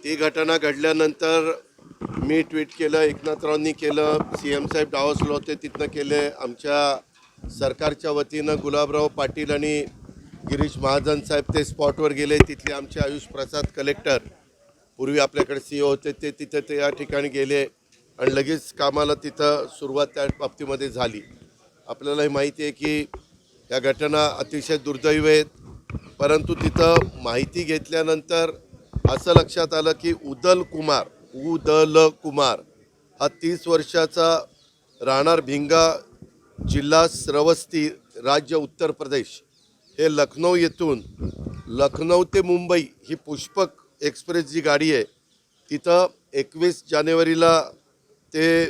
ती घटना घडल्यानंतर मी ट्विट केलं, एकनाथरावांनी केलं, CM साहेब डावसले होते तिथनं केले, आमच्या सरकारच्या वतीनं गुलाबराव पाटील आणि गिरीश महाजन साहेब ते स्पॉटवर गेले. तिथले आमचे आयुष प्रसाद कलेक्टर, पूर्वी आपल्याकडे CO होते, ते तिथे ते या ठिकाणी गेले आणि लगेच कामाला तिथं सुरुवात त्या बाबतीमध्ये झाली. आपल्यालाही माहिती आहे की या घटना अतिशय दुर्दैवी आहेत, परंतु तिथं माहिती घेतल्यानंतर असं लक्षात आलं की उदल कुमार हा 30 वर्षाचा, राहणार भिंगा, जिल्हा श्रावस्ती, राज्य उत्तर प्रदेश, हे लखनौ येथून लखनौ ते मुंबई ही पुष्पक एक्सप्रेस जी गाडी आहे, तिथं 21 जानेवारीला ते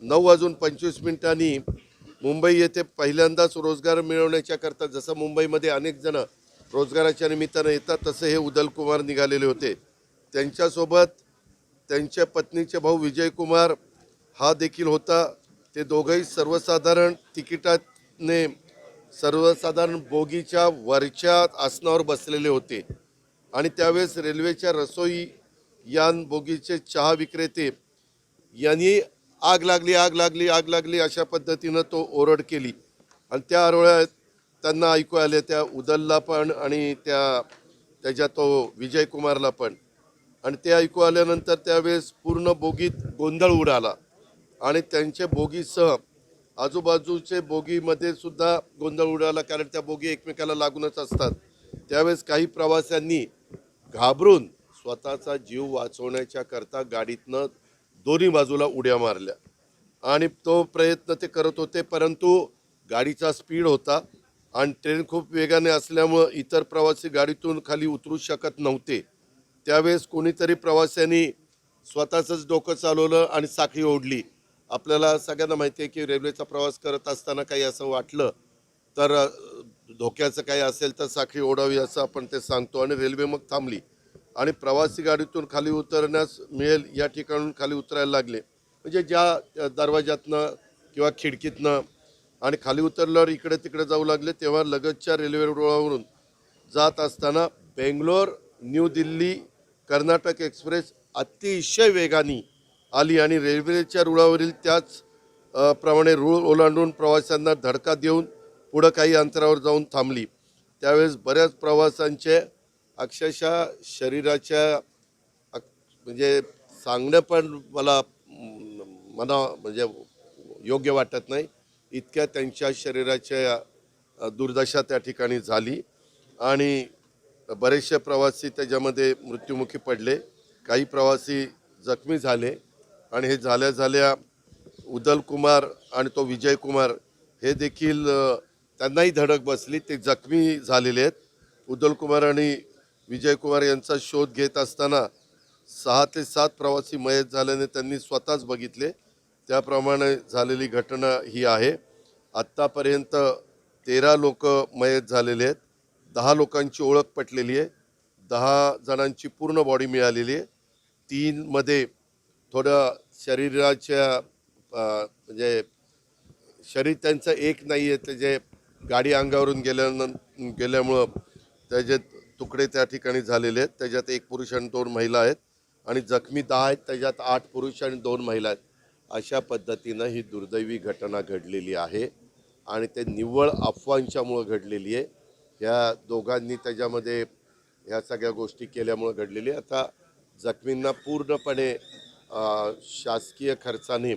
9:25 मुंबई येथे पहिल्यांदाच रोजगार मिळवण्याच्या करता, जसं मुंबईमध्ये अनेक जण रोजगाराच्या निमित्तानं येतात, तसे हे उदल कुमार निघालेले होते. त्यांच्यासोबत त्यांच्या पत्नीचे भाऊ विजय कुमार हा देखील होता. ते दोघंही सर्वसाधारण तिकिटाने सर्वसाधारण बोगीच्या वरच्या आसनावर बसलेले होते आणि त्यावेळेस रेल्वेच्या रसोई यान बोगीचे चहा विक्रेते यांनी आग लागली अशा पद्धतीनं तो ओरड केली आणि त्या आरोळ्यात त्यांना ऐकू आले, त्या उदलला पण आणि त्याच्या तो विजय कुमारला पण. आणि ते ऐकू आल्यानंतर त्यावेळेस पूर्ण बोगीत गोंधळ उडाला आणि त्यांच्या बोगीसह आजूबाजूचे बोगीमध्ये सुद्धा गोंधळ उडाला, कारण त्या बोगी एकमेकाला लागूनच असतात. त्यावेळेस काही प्रवाशांनी घाबरून स्वतःचा जीव वाचवण्याच्या करता गाडीतनं दोन्ही बाजूला उड्या मारल्या आणि तो प्रयत्न ते करत होते, परंतु गाडीचा स्पीड होता आणि ट्रेन खूप वेगाने असल्यामुळं इतर प्रवासी गाडीतून खाली उतरू शकत नव्हते. त्यावेळेस कोणीतरी प्रवाशांनी स्वतःचंच डोकं चालवलं आणि साखळी ओढली. आपल्याला सगळ्यांना माहिती आहे की रेल्वेचा प्रवास करत असताना काही असं वाटलं तर धोक्याचं काही असेल तर साखळी ओढावी असं आपण ते सांगतो आणि रेल्वे मग थांबली आणि प्रवासी गाडीतून खाली उतरण्यास मिळेल या ठिकाणून खाली उतरायला लागले. म्हणजे ज्या दरवाजातनं किंवा खिडकीतनं, आणि खाली उतरल्यावर इकडे तिकडे जाऊ लागले. तेव्हा लगतच्या रेल्वे रुळावरून जात असताना बेंगलोर न्यू दिल्ली कर्नाटक एक्सप्रेस अतिशय वेगाने आली आणि रेल्वेच्या रुळावरील त्याच प्रमाणे रूळ ओलांडून प्रवाशांना धडका देऊन पुढं काही अंतरावर जाऊन थांबली. त्यावेळेस बऱ्याच प्रवाशांचे अक्षरशः शरीराच्या म्हणजे सांगणं पण मला म्हणजे योग्य वाटत नाही, इतक्या त्यांच्या शरीराच्या दुर्दशा त्या ठिकाणी झाली आणि बरेचसे प्रवासी त्याच्यामध्ये मृत्युमुखी पडले, काही प्रवासी जखमी झाले आणि हे झाल्या उदल कुमार आणि तो विजय कुमार हे देखील त्यांनाही धडक बसली, ते जखमी झालेले आहेत. उदल कुमार आणि विजय कुमार यांचा शोध घेत असताना 6 ते 7 प्रवासी मयत झाल्याने त्यांनी स्वतःच बघितले. त्याप्रमाणे झालेली घटना ही आहे. आत्तापर्यंत 13 लोक मयत झालेले आहेत. 10 लोकांची ओळख पटलेली आहे. 10 जणांची पूर्ण बॉडी मिळालेली आहे. 3 मध्ये थोडं शरीराच्या म्हणजे शरीर त्यांचं एक नाही आहे, ते जे गाडी अंगावरून गेल्यामुळं त्याचे तुकडे त्या ठिकाणी झालेले आहेत. त्याच्यात 1 पुरुष आणि 2 महिला आहेत आणि जखमी 10 आहेत, त्याच्यात 8 पुरुष आणि 2 महिला आहेत. अशा पद्धतीनं ही दुर्दैवी घटना घडलेली आहे आणि ते निव्वळ अफवांच्यामुळं घडलेली आहे. ह्या दोघांनी त्याच्यामध्ये ह्या सगळ्या गोष्टी केल्यामुळं घडलेली. आता जखमींना पूर्णपणे शासकीय खर्चाने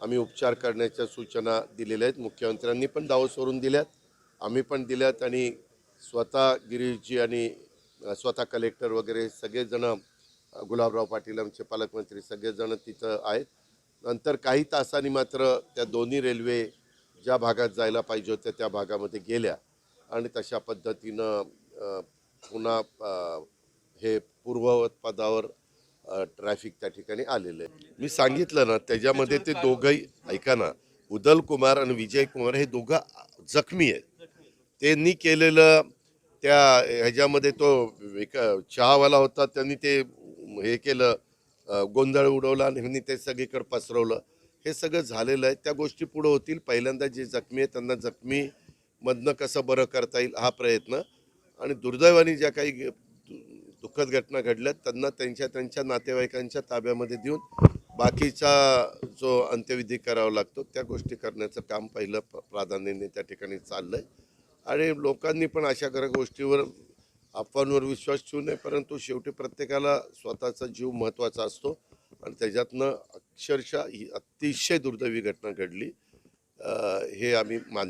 आम्ही उपचार करण्याच्या सूचना दिलेल्या आहेत. मुख्यमंत्र्यांनी पण दावोसवरून दिल्यात, आम्ही पण दिल्यात आणि स्वतः गिरीशजी आणि स्वतः कलेक्टर वगैरे सगळेजणं, गुलाबराव पाटील आमचे पालकमंत्री सगळेजण तिथं आहेत. नंतर काही तासांनी मात्र त्या दोन्ही रेल्वे ज्या भागात जायला पाहिजे होत्या त्या भागामध्ये गेल्या आणि तशा पद्धतीनं पुन्हा हे पूर्ववत पदावर ट्रॅफिक त्या ठिकाणी आलेलं आहे. मी सांगितलं ना, त्याच्यामध्ये ते दोघंही, ऐका ना, उदल कुमार आणि विजय कुमार हे दोघं जखमी आहेत. त्यांनी केलेलं त्या ह्याच्यामध्ये तो एक चहावाला होता, त्यांनी ते हे केलं, गोंधळ उडवला आणि ह्यांनी ते सगळीकडे पसरवलं. हे सगळं झालेलं आहे. त्या गोष्टी पुढं होतील. पहिल्यांदा जे जखमी आहेत त्यांना जखमीमधनं कसं बरं करता येईल हा प्रयत्न, आणि दुर्दैवाने ज्या काही दुःखद घटना घडल्यात त्यांना त्यांच्या नातेवाईकांच्या ताब्यामध्ये देऊन बाकीचा जो अंत्यविधी करावा लागतो त्या गोष्टी करण्याचं काम पहिलं प्राधान्याने त्या ठिकाणी चाललंय. आणि लोकांनी पण अशा गोष्टीवर अफवांवर विश्वास ठेवू नये, परंतु शेवटी प्रत्येकाला स्वतःचा जीव महत्त्वाचा असतो आणि त्याच्यातनं अक्षरशः ही अतिशय दुर्दैवी घटना घडली, हे आम्ही मान्य